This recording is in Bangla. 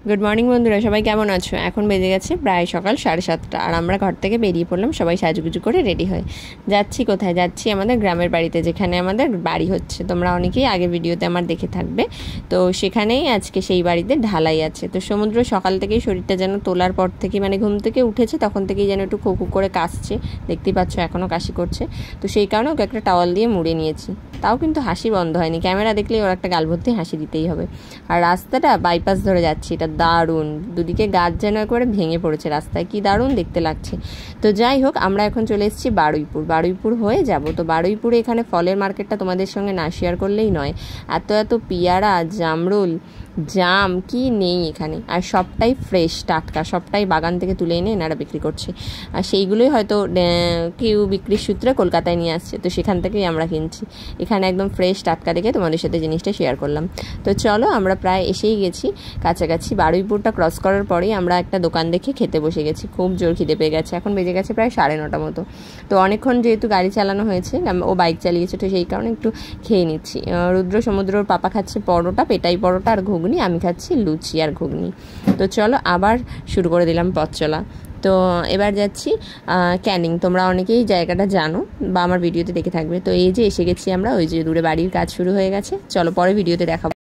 গুড মর্নিং বন্ধুরা, সবাই কেমন আছো? এখন বেজে গেছে প্রায় সকাল 7:30 আর আমরা ঘর থেকে বেরিয়ে পড়লাম সবাই সাজুগুজু করে রেডি হয়ে। যাচ্ছি কোথায়? যাচ্ছি আমাদের গ্রামের বাড়িতে, যেখানে আমাদের বাড়ি হচ্ছে। তোমরা অনেকেই আগে ভিডিওতে আমার দেখে থাকবে। তো সেখানেই আজকে সেই বাড়িতে ঢালাই আছে। তো সমুদ্র সকাল থেকেই শরীরটা যেন তোলার পর থেকে, মানে ঘুম থেকে উঠেছে তখন থেকেই যেন একটু খো খো করে কাশছে, দেখতেই পাচ্ছ এখনও কাশি করছে। তো সেই কারণে ওকে একটা টাওয়াল দিয়ে মুড়ে নিয়েছি। তাও কিন্তু হাসি বন্ধ হয়নি, ক্যামেরা দেখলেই ওর একটা গাল ভর্তি হাসি দিতেই হবে। আর রাস্তাটা বাইপাস ধরে যাচ্ছি, এটা দারুণ, দুদিকে গাছ যেন একবারে ভেঙে পড়েছে রাস্তায়, কি দারুণ দেখতে লাগছে। তো যাই হোক, আমরা এখন চলে এসেছি বারুইপুর হয়ে যাব। তো বারুইপুরে এখানে ফলের মার্কেটটা তোমাদের সঙ্গে না শেয়ার করলেই নয়। এত এত পেয়ারা, জামরুল, জাম কি নেই এখানে, আর সবটাই ফ্রেশ টাটকা, সবটাই বাগান থেকে তুলে এনে এনারা বিক্রি করছে। আর সেইগুলোই হয়তো কেউ বিক্রির সূত্রে কলকাতায় নিয়ে আসছে, তো সেখান থেকেই আমরা কিনছি। এখানে একদম ফ্রেশ টাটকা দেখে তোমাদের সাথে জিনিসটা শেয়ার করলাম। তো চলো, আমরা প্রায় এসেই গেছি কাছাকাছি। বারুইপুরটা ক্রস করার পরেই আমরা একটা দোকান দেখে খেতে বসে গেছি। খুব জোর খিদে পেয়ে গেছে, এখন বেজে গেছে প্রায় 9:30 মতো। তো অনেকক্ষণ যেহেতু গাড়ি চালানো হয়েছে, ও বাইক চালিয়েছে, তো সেই কারণে একটু খেয়ে নিচ্ছি। রুদ্র সমুদ্রর পাপা খাচ্ছে পরোটা, পেটাই পরোটা আর ঘুগনি, আমি খাচ্ছি লুচি আর ঘুগনি। তো চলো আবার শুরু করে দিলাম পথ চলা। তো এবার যাচ্ছি ক্যানিং। তোমরা অনেকেই জায়গাটা জানো বা আমার ভিডিওতে দেখে থাকবে। তো এই যে এসে গেছি আমরা, ওই যে দূরে বাড়ির কাজ শুরু হয়ে গেছে। চলো পরে ভিডিওতে দেখাবো।